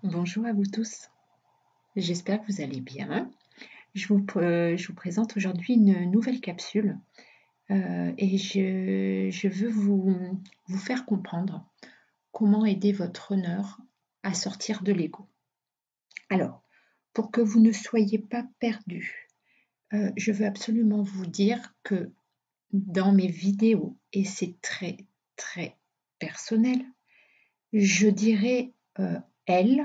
Bonjour à vous tous, j'espère que vous allez bien. Je vous présente aujourd'hui une nouvelle capsule et je veux vous faire comprendre comment aider votre honneur à sortir de l'ego. Alors, pour que vous ne soyez pas perdus, je veux absolument vous dire que dans mes vidéos, et c'est très très personnel, je dirais elle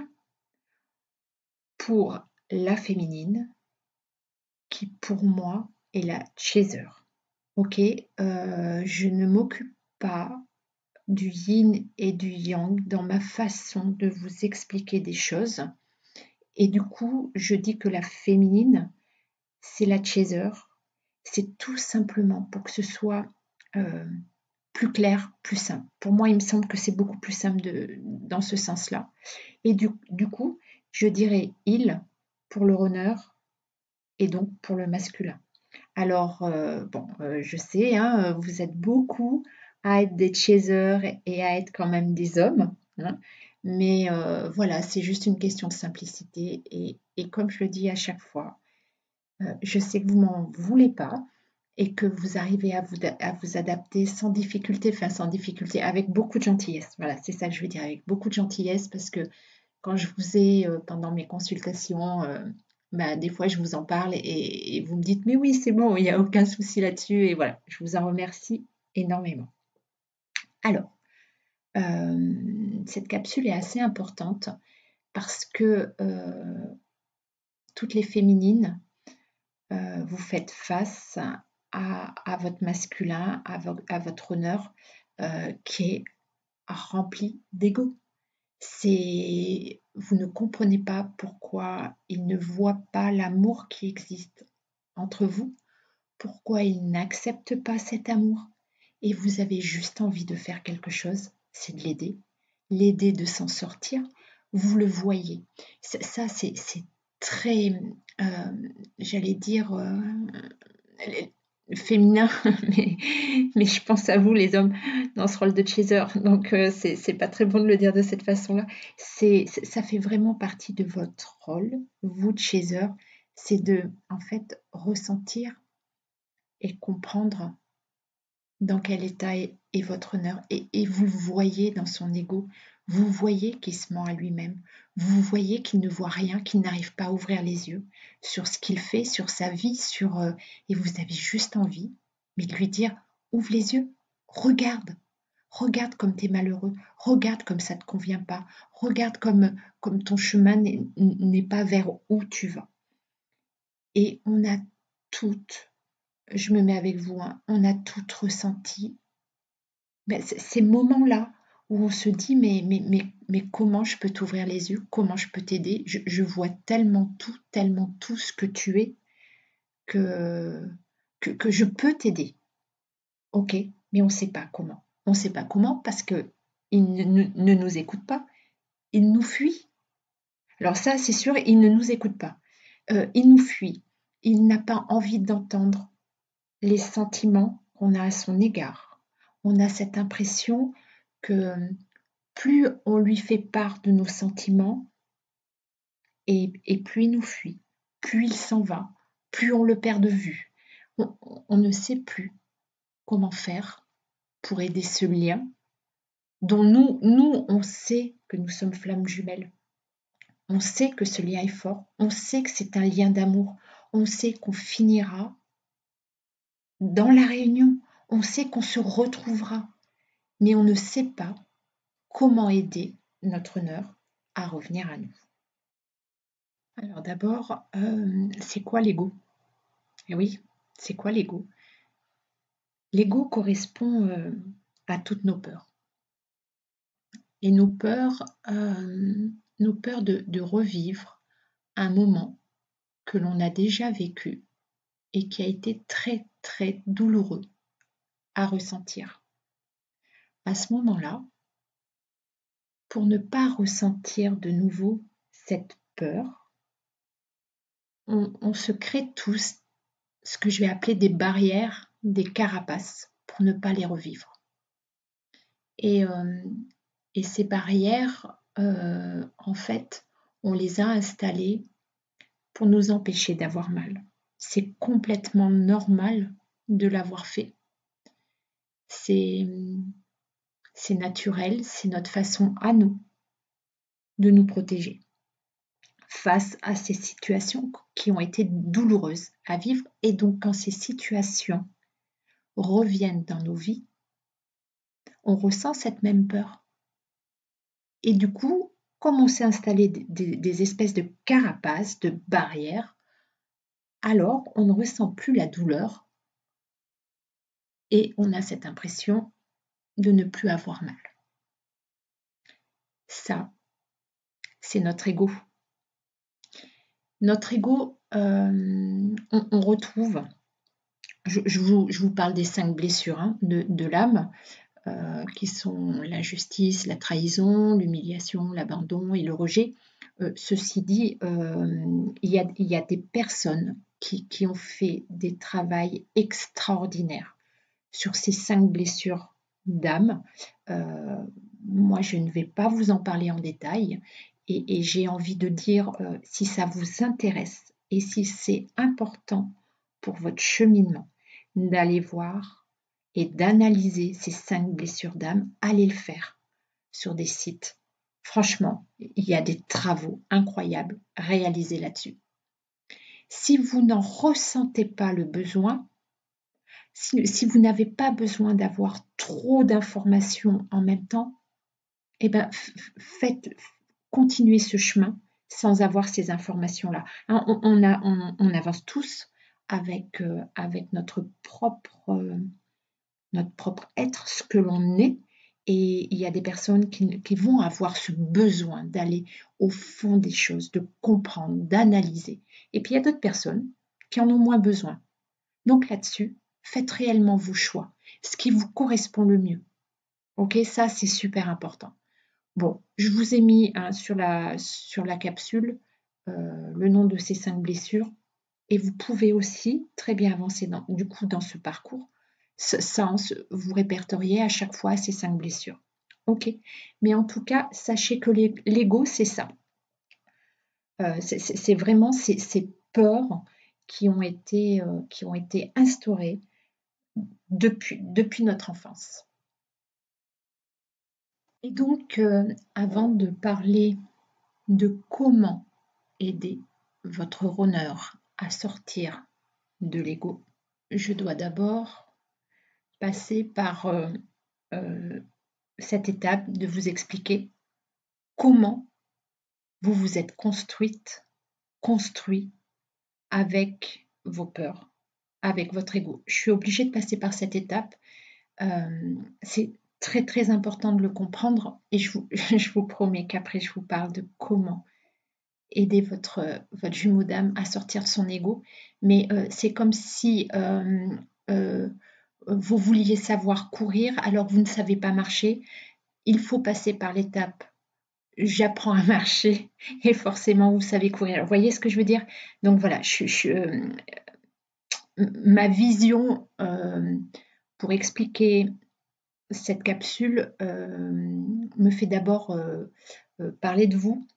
pour la féminine qui pour moi est la chaser. Ok, je ne m'occupe pas du yin et du yang dans ma façon de vous expliquer des choses. Et du coup, je dis que la féminine, c'est la chaser. C'est tout simplement pour que ce soit plus clair, plus simple. Pour moi, il me semble que c'est beaucoup plus simple dans ce sens-là. Et du coup, je dirais il pour le runner et donc pour le masculin. Alors, je sais, hein, vous êtes beaucoup à être des chasers et à être quand même des hommes, hein, mais voilà, c'est juste une question de simplicité et comme je le dis à chaque fois, je sais que vous m'en voulez pas et que vous arrivez à vous adapter sans difficulté, enfin sans difficulté, avec beaucoup de gentillesse. Voilà, c'est ça que je veux dire, avec beaucoup de gentillesse parce que quand je vous ai, pendant mes consultations, des fois je vous en parle et vous me dites: «Mais oui, c'est bon, il n'y a aucun souci là-dessus» et voilà, je vous en remercie énormément. Alors, cette capsule est assez importante parce que, toutes les féminines, vous faites face à votre masculin, à votre honneur, qui est rempli d'ego. Vous ne comprenez pas pourquoi il ne voit pas l'amour qui existe entre vous, pourquoi il n'accepte pas cet amour et vous avez juste envie de faire quelque chose, c'est de l'aider de s'en sortir. Vous le voyez. Ça, c'est très, j'allais dire, féminin, mais je pense à vous les hommes dans ce rôle de chaser, donc c'est pas très bon de le dire de cette façon-là. Ça fait vraiment partie de votre rôle, vous de chaser, c'est de en fait ressentir et comprendre dans quel état est votre honneur et vous le voyez dans son ego, vous voyez qu'il se ment à lui-même, vous voyez qu'il ne voit rien, qu'il n'arrive pas à ouvrir les yeux sur ce qu'il fait, sur sa vie, et vous avez juste envie, mais de lui dire ouvre les yeux, regarde, regarde comme tu es malheureux, regarde comme ça ne te convient pas, regarde comme ton chemin n'est pas vers où tu vas. Et on a toutes, je me mets avec vous, hein, on a toutes ressenti ces moments-là où on se dit mais comment je peux t'ouvrir les yeux, comment je peux t'aider, je vois tellement tout ce que tu es que je peux t'aider. Ok, mais on ne sait pas comment. On ne sait pas comment parce que il ne nous écoute pas, il nous fuit. Alors ça, c'est sûr, il ne nous écoute pas. Il nous fuit. Il n'a pas envie d'entendre les sentiments qu'on a à son égard. On a cette impression que plus on lui fait part de nos sentiments et plus il nous fuit, plus il s'en va, plus on le perd de vue. On ne sait plus comment faire pour aider ce lien dont nous, on sait que nous sommes flammes jumelles. On sait que ce lien est fort, on sait que c'est un lien d'amour, on sait qu'on finira dans la réunion, on sait qu'on se retrouvera, mais on ne sait pas comment aider notre honneur à revenir à nous. Alors d'abord, c'est quoi l'ego? Eh oui, c'est quoi l'ego? L'ego correspond à toutes nos peurs. Et nos peurs de revivre un moment que l'on a déjà vécu et qui a été très très douloureux à ressentir. À ce moment-là, pour ne pas ressentir de nouveau cette peur, on se crée tous ce que je vais appeler des barrières, des carapaces, pour ne pas les revivre. Et ces barrières, en fait, on les a installés pour nous empêcher d'avoir mal. C'est complètement normal de l'avoir fait. C'est naturel, c'est notre façon à nous de nous protéger face à ces situations qui ont été douloureuses à vivre. Et donc, quand ces situations reviennent dans nos vies, on ressent cette même peur. Et du coup, comme on s'est installé des espèces de carapaces, de barrières, alors on ne ressent plus la douleur et on a cette impression de ne plus avoir mal. Ça, c'est notre ego. Notre ego, on retrouve, je vous parle des 5 blessures hein, de l'âme, qui sont la justice, la trahison, l'humiliation, l'abandon et le rejet. Ceci dit, il y a des personnes qui ont fait des travaux extraordinaires sur ces 5 blessures d'âme. Moi, je ne vais pas vous en parler en détail et j'ai envie de dire, si ça vous intéresse et si c'est important pour votre cheminement, d'aller voir et d'analyser ces 5 blessures d'âme, allez le faire sur des sites. Franchement, il y a des travaux incroyables réalisés là-dessus. Si vous n'en ressentez pas le besoin, si vous n'avez pas besoin d'avoir trop d'informations en même temps, eh ben, continuez ce chemin sans avoir ces informations-là. Hein, on avance tous avec notre propre être, ce que l'on est. Et il y a des personnes qui vont avoir ce besoin d'aller au fond des choses, de comprendre, d'analyser. Et puis il y a d'autres personnes qui en ont moins besoin. Donc là-dessus, faites réellement vos choix, ce qui vous correspond le mieux. Ok, ça c'est super important. Bon, je vous ai mis hein, sur la capsule le nom de ces 5 blessures et vous pouvez aussi très bien avancer dans ce parcours sans vous répertorier à chaque fois ces 5 blessures. Ok, mais en tout cas, sachez que l'ego, c'est ça. C'est vraiment ces peurs qui ont été instaurées depuis notre enfance. Et donc, avant de parler de comment aider votre honneur à sortir de l'ego, je dois d'abord passer par cette étape de vous expliquer comment vous vous êtes construit avec vos peurs, avec votre ego. Je suis obligée de passer par cette étape. C'est très très important de le comprendre et je vous promets qu'après je vous parle de comment aider votre jumeau d'âme à sortir de son ego. Mais c'est comme si vous vouliez savoir courir alors que vous ne savez pas marcher. Il faut passer par l'étape j'apprends à marcher et forcément vous savez courir. Vous voyez ce que je veux dire? Donc voilà, ma vision pour expliquer cette capsule me fait d'abord parler de vous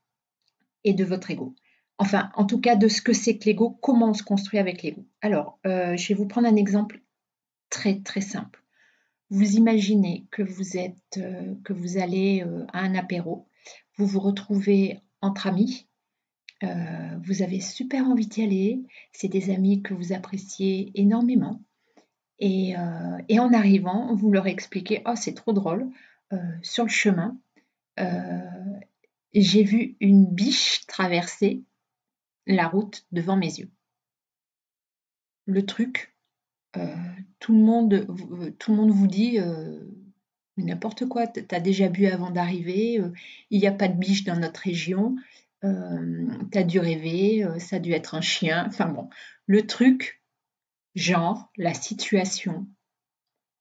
et de votre ego. Enfin, en tout cas, de ce que c'est que l'ego, comment on se construit avec l'ego. Alors, je vais vous prendre un exemple très très simple. Vous imaginez que vous allez à un apéro, vous vous retrouvez entre amis, vous avez super envie d'y aller, c'est des amis que vous appréciez énormément. Et en arrivant, vous leur expliquez, oh c'est trop drôle, sur le chemin, j'ai vu une biche traverser la route devant mes yeux. Le truc, tout le monde vous dit n'importe quoi, tu as déjà bu avant d'arriver, il n'y a pas de biche dans notre région, tu as dû rêver, ça a dû être un chien, enfin bon, le truc, genre, la situation,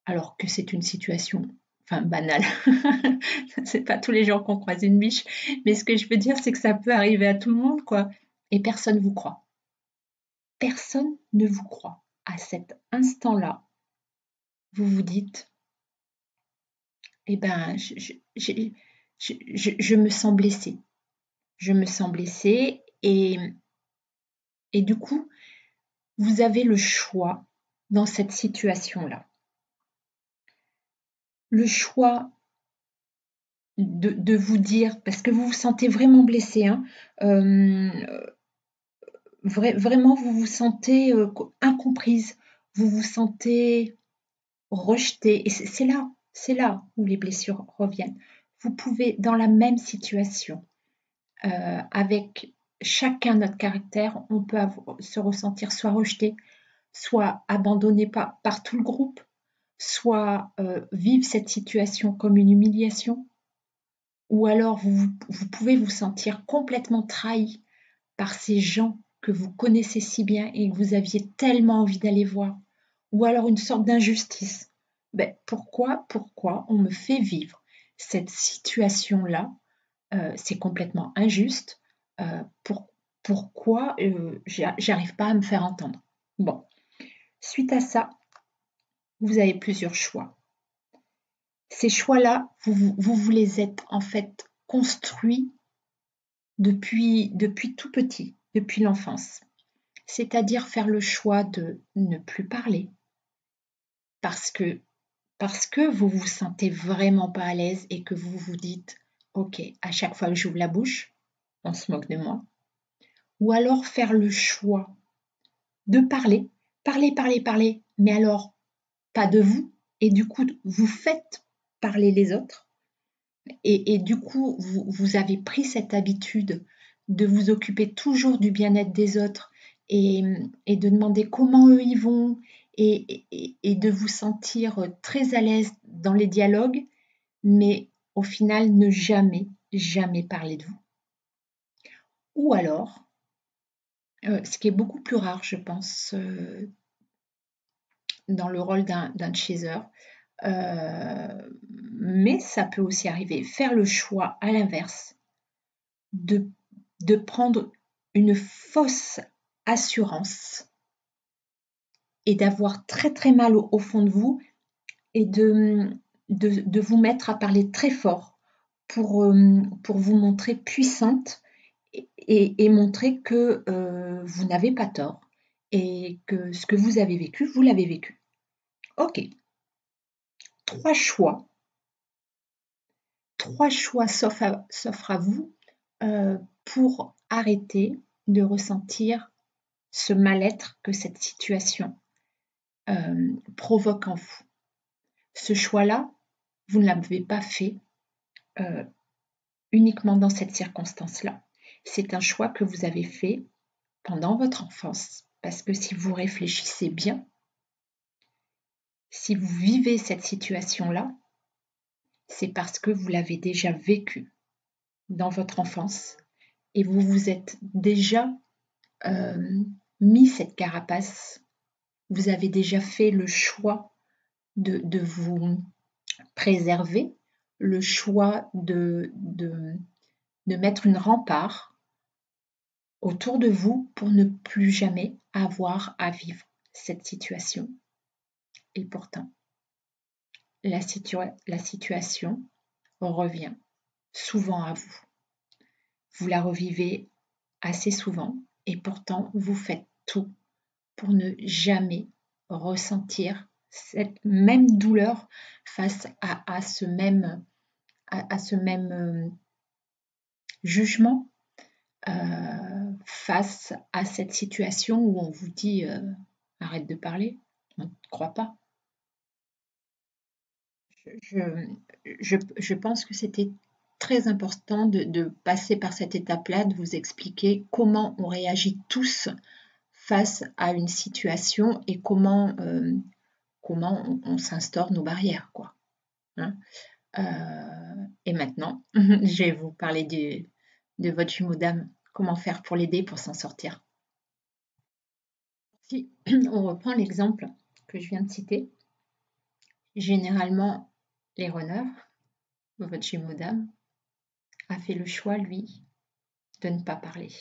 alors que c'est une situation enfin banale, c'est pas tous les jours qu'on croise une biche, mais ce que je veux dire, c'est que ça peut arriver à tout le monde, quoi, et personne vous croit. Personne ne vous croit. À cet instant-là, vous vous dites, eh ben, je me sens blessée. Je me sens blessée et du coup, vous avez le choix dans cette situation-là. Le choix de vous dire, parce que vous vous sentez vraiment blessé, hein, vraiment vous vous sentez incomprise, vous vous sentez rejetée, et c'est là où les blessures reviennent. Vous pouvez, dans la même situation, avec chacun notre caractère, on peut se ressentir soit rejeté, soit abandonné par tout le groupe, soit vivre cette situation comme une humiliation, ou alors vous pouvez vous sentir complètement trahi par ces gens que vous connaissez si bien et que vous aviez tellement envie d'aller voir, ou alors une sorte d'injustice. Ben, pourquoi on me fait vivre cette situation-là? C'est complètement injuste. Pourquoi j'arrive pas à me faire entendre? Bon, suite à ça, vous avez plusieurs choix. Ces choix-là, vous les êtes en fait construits depuis tout petit, depuis l'enfance. C'est-à-dire faire le choix de ne plus parler parce que vous vous sentez vraiment pas à l'aise et que vous vous dites ok, à chaque fois que j'ouvre la bouche, on se moque de moi. Ou alors faire le choix de parler, mais alors pas de vous, et du coup vous faites parler les autres, et du coup vous avez pris cette habitude de vous occuper toujours du bien-être des autres et de demander comment eux y vont et de vous sentir très à l'aise dans les dialogues, mais au final ne jamais parler de vous. Ou alors, ce qui est beaucoup plus rare, je pense, dans le rôle d'un chaser, mais ça peut aussi arriver, faire le choix à l'inverse de prendre une fausse assurance et d'avoir très très mal au fond de vous et de vous mettre à parler très fort pour vous montrer puissante et montrer que vous n'avez pas tort et que ce que vous avez vécu, vous l'avez vécu. Ok, trois choix s'offrent à vous pour arrêter de ressentir ce mal-être que cette situation provoque en vous. Ce choix-là, vous ne l'avez pas fait uniquement dans cette circonstance-là. C'est un choix que vous avez fait pendant votre enfance. Parce que si vous réfléchissez bien, si vous vivez cette situation-là, c'est parce que vous l'avez déjà vécu dans votre enfance et vous vous êtes déjà mis cette carapace. Vous avez déjà fait le choix de vous préserver, le choix de mettre une rempart autour de vous pour ne plus jamais avoir à vivre cette situation. Et pourtant, la situation revient souvent à vous. Vous la revivez assez souvent et pourtant vous faites tout pour ne jamais ressentir cette même douleur face à ce même jugement, face à cette situation où on vous dit arrête de parler, on ne te croit pas. Je pense que c'était très important de passer par cette étape-là, de vous expliquer comment on réagit tous face à une situation et comment on s'instaure nos barrières, quoi. Hein. Et maintenant, je vais vous parler de votre jumeau d'âme. Comment faire pour l'aider, pour s'en sortir. Si on reprend l'exemple que je viens de citer, généralement, les runners, votre jumeau d'âme, a fait le choix, lui, de ne pas parler.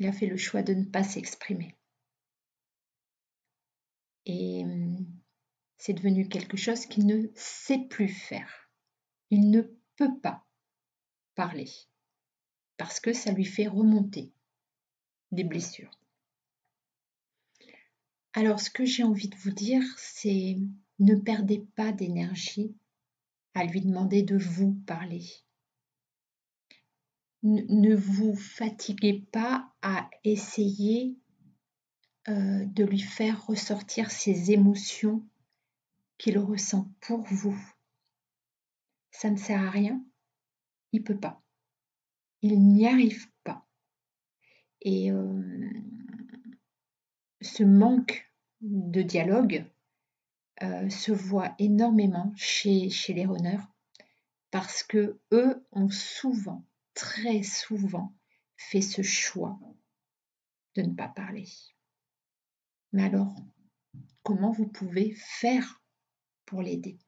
Il a fait le choix de ne pas s'exprimer. Et c'est devenu quelque chose qu'il ne sait plus faire. Il ne peut pas parler parce que ça lui fait remonter des blessures. Alors, ce que j'ai envie de vous dire, c'est ne perdez pas d'énergie à lui demander de vous parler. Ne vous fatiguez pas à essayer de lui faire ressortir ses émotions qu'il ressent pour vous. Ça ne sert à rien, il ne peut pas. Il n'y arrive pas. Et ce manque de dialogue se voit énormément chez les runners parce que eux ont souvent, très souvent, fait ce choix de ne pas parler. Mais alors, comment vous pouvez faire pour l'aider?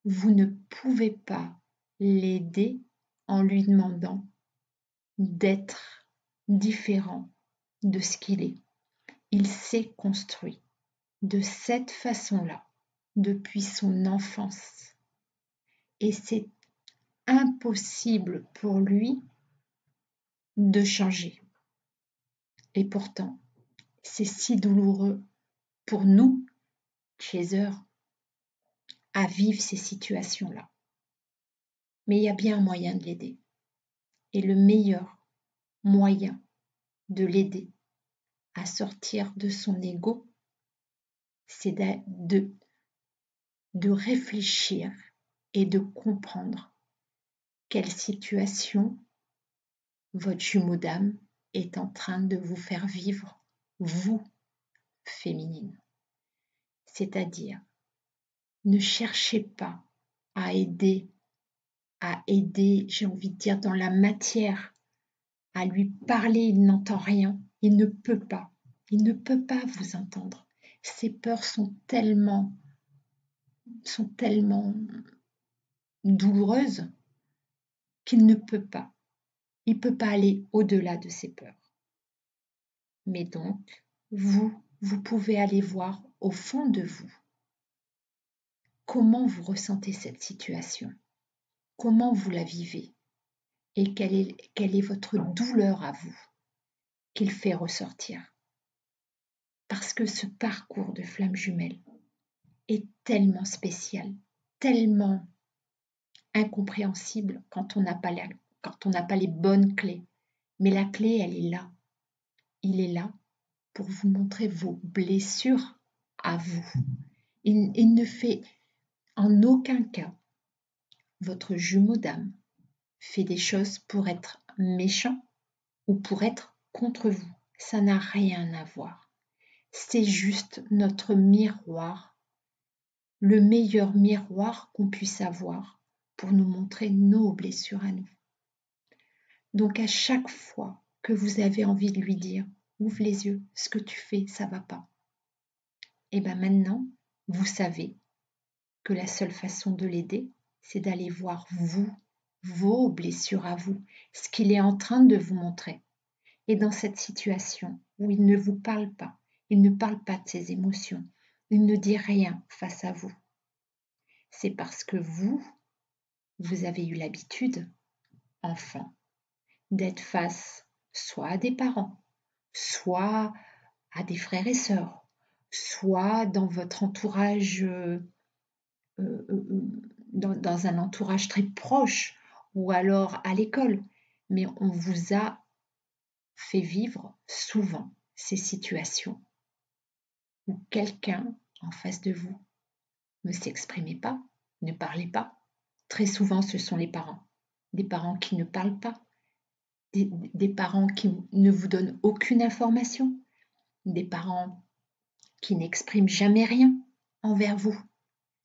Vous ne pouvez pas l'aider en lui demandant d'être différent de ce qu'il est. Il s'est construit de cette façon-là depuis son enfance. Et c'est impossible pour lui de changer. Et pourtant, c'est si douloureux pour nous, chasers, à vivre ces situations-là. Mais il y a bien un moyen de l'aider. Et le meilleur moyen de l'aider à sortir de son ego, c'est de réfléchir et de comprendre quelle situation votre jumeau d'âme est en train de vous faire vivre, vous, féminine. C'est-à-dire, ne cherchez pas à aider, j'ai envie de dire, dans la matière, à lui parler, il n'entend rien, il ne peut pas vous entendre. Ses peurs sont tellement douloureuses qu'il ne peut pas. Il ne peut pas aller au-delà de ses peurs. Mais donc, vous pouvez aller voir au fond de vous comment vous ressentez cette situation, comment vous la vivez et quelle est votre douleur à vous qu'il fait ressortir. Parce que ce parcours de flamme jumelle est tellement spécial, tellement incompréhensible quand on n'a pas les bonnes clés. Mais la clé, elle est là. Il est là pour vous montrer vos blessures à vous. Il ne fait en aucun cas votre jumeau d'âme fait des choses pour être méchant ou pour être contre vous. Ça n'a rien à voir. C'est juste notre miroir, le meilleur miroir qu'on puisse avoir pour nous montrer nos blessures à nous. Donc à chaque fois que vous avez envie de lui dire « Ouvre les yeux, ce que tu fais, ça va pas », et bien maintenant, vous savez que la seule façon de l'aider, c'est d'aller voir vous, vos blessures à vous, ce qu'il est en train de vous montrer. Et dans cette situation où il ne vous parle pas, il ne parle pas de ses émotions, il ne dit rien face à vous, c'est parce que vous avez eu l'habitude, enfant, d'être face soit à des parents, soit à des frères et sœurs, soit dans votre entourage, dans un entourage très proche, ou alors à l'école. Mais on vous a fait vivre souvent ces situations où quelqu'un en face de vous ne s'exprimait pas, ne parlait pas. Très souvent, ce sont les parents. Des parents qui ne parlent pas, des parents qui ne vous donnent aucune information, des parents qui n'expriment jamais rien envers vous.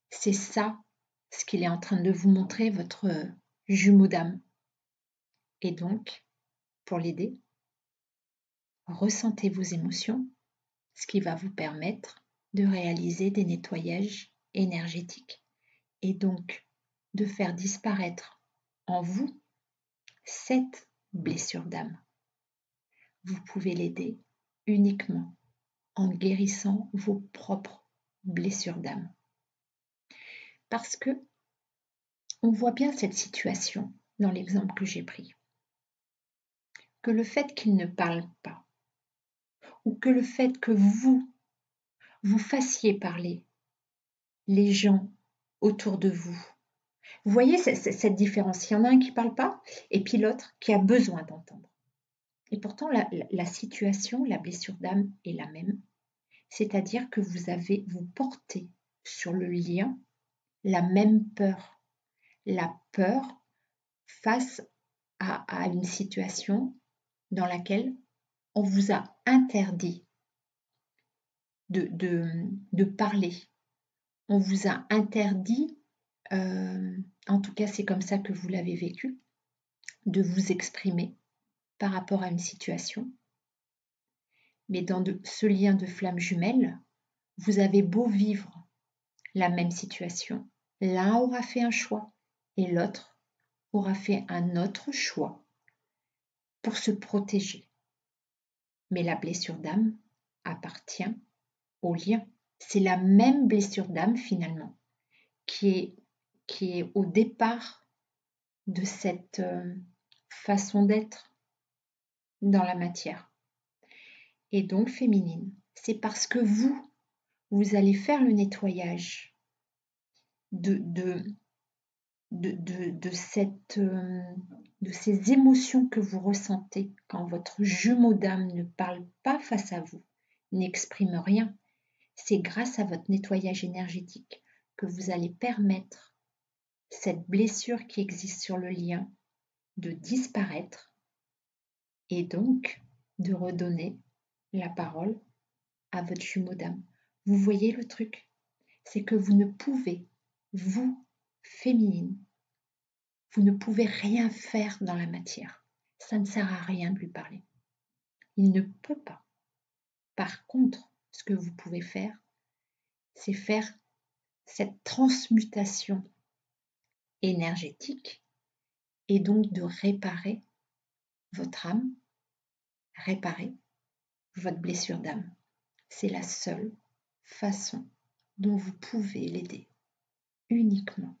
C'est ça ce qu'il est en train de vous montrer, votre jumeau d'âme. Et donc, pour l'aider, ressentez vos émotions, ce qui va vous permettre de réaliser des nettoyages énergétiques et donc de faire disparaître en vous cette blessure d'âme. Vous pouvez l'aider uniquement en guérissant vos propres blessures d'âme. Parce que on voit bien cette situation dans l'exemple que j'ai pris. Que le fait qu'il ne parle pas, ou que le fait que vous fassiez parler les gens autour de vous. Vous voyez cette différence. Il y en a un qui ne parle pas et puis l'autre qui a besoin d'entendre. Et pourtant, la situation, la blessure d'âme est la même. C'est-à-dire que vous portez sur le lien la même peur. La peur face à une situation dans laquelle on vous a interdit de parler. On vous a interdit, en tout cas c'est comme ça que vous l'avez vécu, de vous exprimer par rapport à une situation. Mais dans ce lien de flamme jumelle, vous avez beau vivre la même situation, l'un aura fait un choix et l'autre aura fait un autre choix pour se protéger. Mais la blessure d'âme appartient au lien. C'est la même blessure d'âme finalement qui est au départ de cette façon d'être dans la matière. Et donc féminine, c'est parce que vous allez faire le nettoyage de ces émotions que vous ressentez quand votre jumeau d'âme ne parle pas face à vous, n'exprime rien. C'est grâce à votre nettoyage énergétique que vous allez permettre cette blessure qui existe sur le lien de disparaître et donc de redonner la parole à votre jumeau d'âme. Vous voyez le truc? C'est que vous ne pouvez, vous, féminine, vous ne pouvez rien faire dans la matière. Ça ne sert à rien de lui parler. Il ne peut pas. Par contre, ce que vous pouvez faire, c'est faire cette transmutation énergétique et donc de réparer votre âme, réparer votre blessure d'âme. C'est la seule façon dont vous pouvez l'aider, uniquement.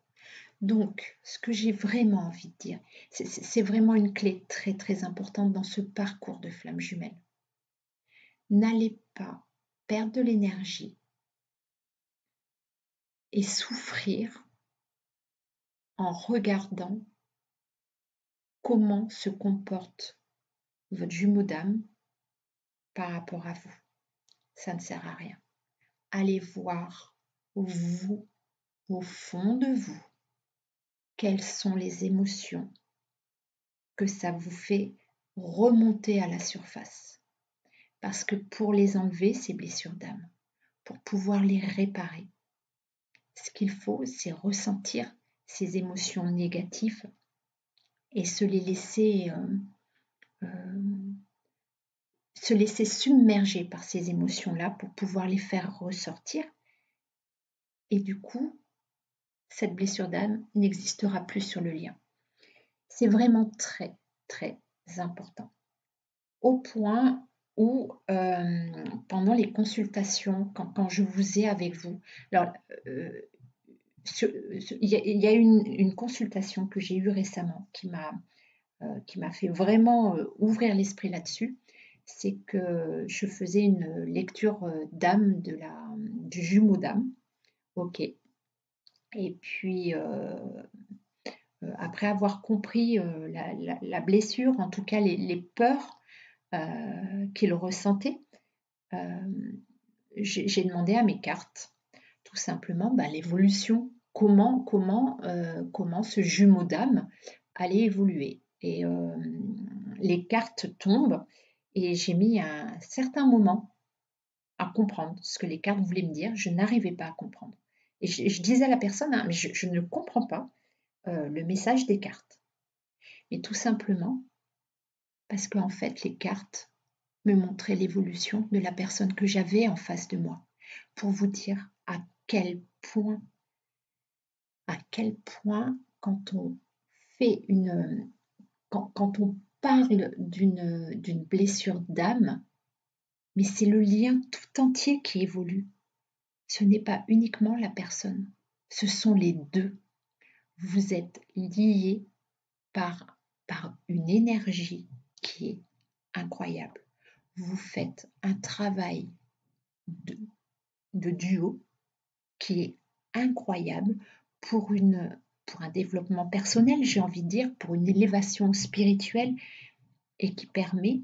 Donc, ce que j'ai vraiment envie de dire, c'est vraiment une clé très très importante dans ce parcours de flamme jumelle. N'allez pas perdre de l'énergie et souffrir en regardant comment se comporte votre jumeau d'âme par rapport à vous. Ça ne sert à rien. Allez voir vous, au fond de vous, quelles sont les émotions que ça vous fait remonter à la surface. Parce que pour les enlever, ces blessures d'âme, pour pouvoir les réparer, ce qu'il faut, c'est ressentir ces émotions négatives et se laisser submerger par ces émotions-là pour pouvoir les faire ressortir. Et du coup, cette blessure d'âme n'existera plus sur le lien. C'est vraiment très, très important. Au point où, pendant les consultations, quand je vous ai avec vous, alors, il y a une consultation que j'ai eue récemment qui m'a fait vraiment ouvrir l'esprit là-dessus. C'est que je faisais une lecture d'âme du jumeau d'âme. Ok. Et puis, après avoir compris la blessure, en tout cas les peurs qu'il ressentait, j'ai demandé à mes cartes tout simplement l'évolution, comment ce jumeau d'âme allait évoluer. Et les cartes tombent et j'ai mis un certain moment à comprendre ce que les cartes voulaient me dire. Je n'arrivais pas à comprendre. Et je disais à la personne, mais je ne comprends pas le message des cartes. Mais tout simplement parce qu'en fait, les cartes me montraient l'évolution de la personne que j'avais en face de moi. Pour vous dire à quel point quand on fait quand on parle d'une blessure d'âme, mais c'est le lien tout entier qui évolue. Ce n'est pas uniquement la personne, ce sont les deux. vous êtes liés par une énergie qui est incroyable. Vous faites un travail de duo qui est incroyable pour un développement personnel, j'ai envie de dire, pour une élévation spirituelle et qui permet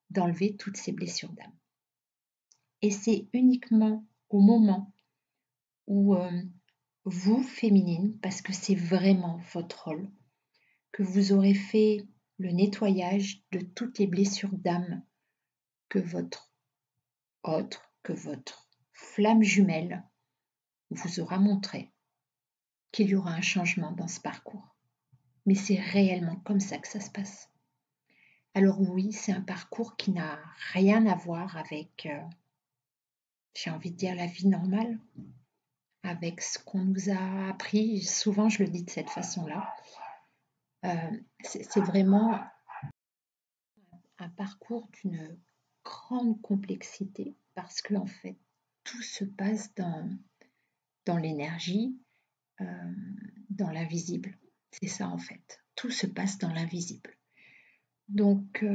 d'enlever toutes ces blessures d'âme. Et c'est uniquement au moment où vous, féminine, parce que c'est vraiment votre rôle, que vous aurez fait le nettoyage de toutes les blessures d'âme que votre flamme jumelle vous aura montré qu'il y aura un changement dans ce parcours. Mais c'est réellement comme ça que ça se passe. Alors oui, c'est un parcours qui n'a rien à voir avec, j'ai envie de dire, la vie normale, avec ce qu'on nous a appris. Souvent, je le dis de cette façon-là. C'est vraiment un parcours d'une grande complexité parce que en fait, tout se passe dans l'énergie, dans l'invisible. C'est ça en fait. Tout se passe dans l'invisible. Donc,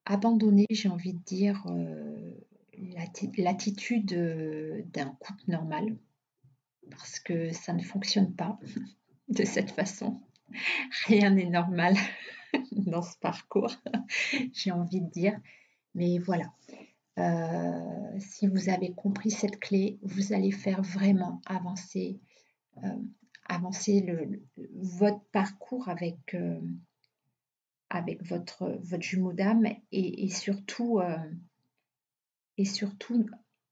abandonner, j'ai envie de dire, l'attitude d'un couple normal, parce que ça ne fonctionne pas de cette façon. Rien n'est normal dans ce parcours, j'ai envie de dire. Mais voilà, si vous avez compris cette clé, vous allez faire vraiment avancer, votre parcours avec votre jumeau d'âme et surtout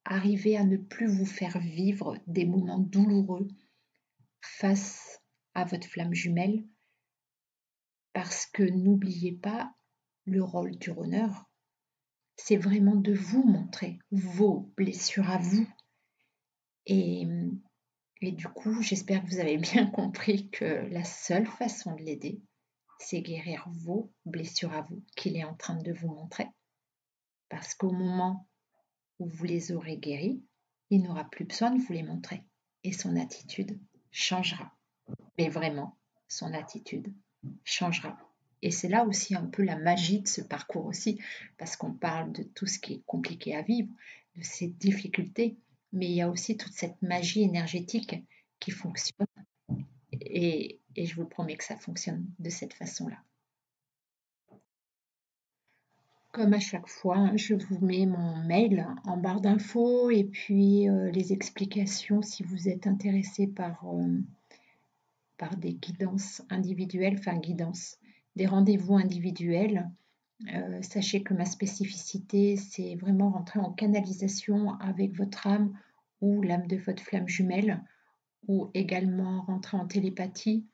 arriver à ne plus vous faire vivre des moments douloureux face à votre flamme jumelle, parce que n'oubliez pas le rôle du runner, c'est vraiment de vous montrer vos blessures à vous. Et du coup, j'espère que vous avez bien compris que la seule façon de l'aider, c'est guérir vos blessures à vous qu'il est en train de vous montrer. Parce qu'au moment où vous les aurez guéries, il n'aura plus besoin de vous les montrer. Et son attitude changera. Mais vraiment, son attitude changera. Et c'est là aussi un peu la magie de ce parcours aussi, parce qu'on parle de tout ce qui est compliqué à vivre, de ces difficultés, mais il y a aussi toute cette magie énergétique qui fonctionne. Et je vous promets que ça fonctionne de cette façon-là. Comme à chaque fois, je vous mets mon mail en barre d'infos et puis les explications si vous êtes intéressé par des guidances individuelles, des rendez-vous individuels. Sachez que ma spécificité, c'est vraiment rentrer en canalisation avec votre âme ou l'âme de votre flamme jumelle, ou également rentrer en télépathie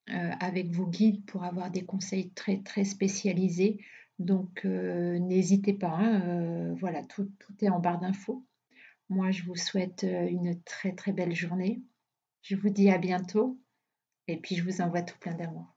avec vos guides pour avoir des conseils très très spécialisés. Donc n'hésitez pas, hein, voilà, tout est en barre d'infos. Moi, je vous souhaite une très très belle journée. Je vous dis à bientôt et puis je vous envoie tout plein d'amour.